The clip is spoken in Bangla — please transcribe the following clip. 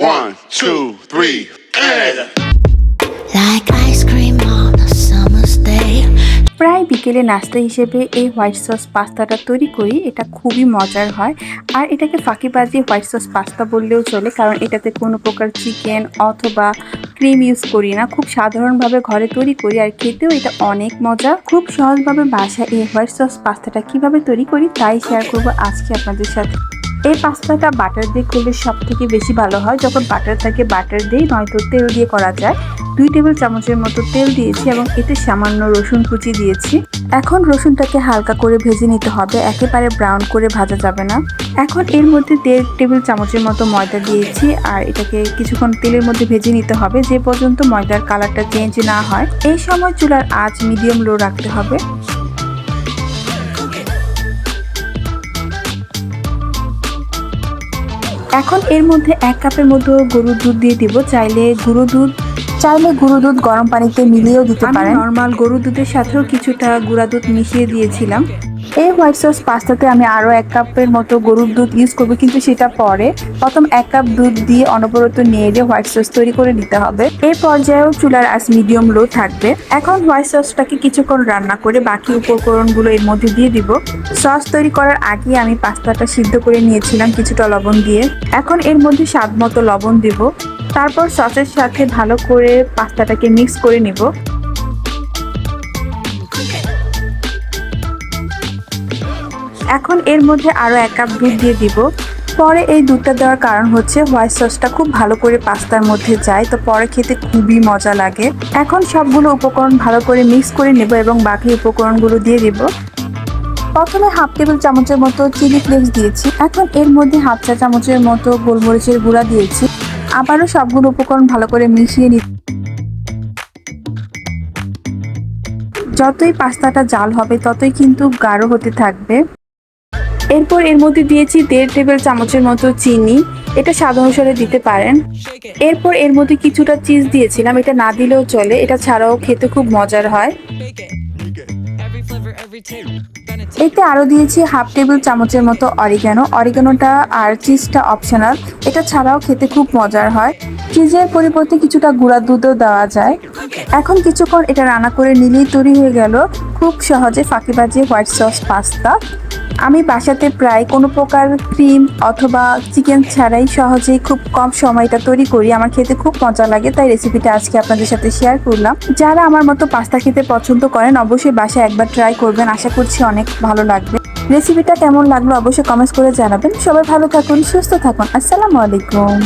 1, 2, 3, and Like ice cream on a summer's day. প্রায় বিকেলে নাস্তা হিসেবে এই হোয়াইট সস পাস্তাটা তৈরি করি। এটা খুবই মজার হয়, আর এটাকে ফাঁকিবাজি হোয়াইট সস পাস্তা বললেও চলে, কারণ এটাতে কোনো প্রকার চিকেন অথবা ক্রিম ইউজ করি না। খুব সাধারণভাবে ঘরে তৈরি করি, আর খেতেও এটা অনেক মজা। খুব সহজভাবে বাসায় এই হোয়াইট সস পাস্তাটা কিভাবে তৈরি করি তাই শেয়ার করব আজকে আপনাদের সাথে। এই পাস্তাটা বাটার দিয়ে করলে সব থেকে বেশি ভালো হয়। যখন বাটার থাকে বাটার দিয়ে, নয়তো তেল দিয়ে করা যায়। 2 টেবিল চামচের মতো তেল দিয়েছি এবং এতে সামান্য রসুন কুচি দিয়েছি। এখন রসুনটাকে হালকা করে ভেজে নিতে হবে, একেবারে ব্রাউন করে ভাজা যাবে না। এখন এর মধ্যে 1.5 টেবিল চামচের মতো ময়দা দিয়েছি, আর এটাকে কিছুক্ষণ তেলের মধ্যে ভেজে নিতে হবে যে পর্যন্ত ময়দার কালারটা চেঞ্জ না হয়। এই সময় চুলার আঁচ মিডিয়াম লো রাখতে হবে। এখন এর মধ্যে 1 কাপের মতো গরুর দুধ দিয়ে দিব। চাইলে গুঁড়ো দুধ গরম পানিতে মিলিয়েও দিতে পারেন। নরমাল গরুর দুধের সাথেও কিছুটা গুঁড়া দুধ মিশিয়ে দিয়েছিলাম। এই হোয়াইট সস পাস্তাতে আমি আরও 1 কাপের মতো গরুর দুধ ইউজ করবো, কিন্তু সেটা পরে। প্রথম 1 কাপ দুধ দিয়ে অনবরত নেড়ে হোয়াইট সস তৈরি করে নিতে হবে। এই পর্যায়েও চুলার আঁচ মিডিয়াম লো থাকবে। এখন হোয়াইট সসটাকে কিছুক্ষণ রান্না করে বাকি উপকরণগুলো এর মধ্যে দিয়ে দিব। সস তৈরি করার আগে আমি পাস্তাটা সিদ্ধ করে নিয়েছিলাম কিছুটা লবণ দিয়ে। এখন এর মধ্যে স্বাদ মতো লবণ দিব। তারপর সসের সাথে ভালো করে পাস্তাটাকে মিক্স করে নিব। এখন এর মধ্যে আরও 1 কাপ দুধ দিয়ে দিব। পরে এই দুধটা দেওয়ার কারণ হচ্ছে হোয়াইট সসটা খুব ভালো করে পাস্তার মধ্যে যায়, তো পরে খেতে খুবই মজা লাগে। এখন সবগুলো উপকরণ ভালো করে মিক্স করে নেব এবং বাকি উপকরণগুলো দিয়ে দিব। প্রথমে 1/2 টেবিল চামচের মতো চিলি ফ্লেক্স দিয়েছি। এখন এর মধ্যে 1/2 চা চামচের মতো গোলমরিচের গুঁড়া দিয়েছি। আবারও সবগুলো উপকরণ ভালো করে মিশিয়ে নিচ্ছি। যতই পাস্তাটা জাল হবে ততই কিন্তু গাঢ় হতে থাকবে। এরপর এর মধ্যে দিয়েছি 1.5 টেবিল চামচের মতো চিনি, এটা স্বাদ অনুসারে দিতে পারেন। এরপর এর মধ্যে কিছুটা চিজ দিয়েছিলাম, এটা না দিলেও চলে, এটা ছাড়াও খেতে খুব মজার হয়। এতে আরও দিয়েছি 1/2 টেবিল চামচের মতো অরিগানোটা আর চিজটা অপশনাল, এটা ছাড়াও খেতে খুব মজার হয়। চিজের পরিবর্তে কিছুটা গুঁড়া দুধও দেওয়া যায়। এখন কিছুক্ষণ এটা রান্না করে নিলেই তৈরি হয়ে গেল খুব সহজে ফাঁকিবাজি হোয়াইট সস পাস্তা। আমি বাসাতে প্রায় কোনো প্রকার ক্রিম অথবা চিকেন ছাড়াই সহজেই খুব কম সময় এটা তৈরি করি। আমার খেতে খুব মজা লাগে, তাই রেসিপিটা আজকে আপনাদের সাথে শেয়ার করলাম। যারা আমার মতো পাস্তা খেতে পছন্দ করেন অবশ্যই বাসায় একবার ট্রাই করবেন, আশা করছি অনেক ভালো লাগবে। রেসিপিটা কেমন লাগলো অবশ্যই কমেন্টস করে জানাবেন। সবাই ভালো থাকুন, সুস্থ থাকুন। আসসালামু আলাইকুম।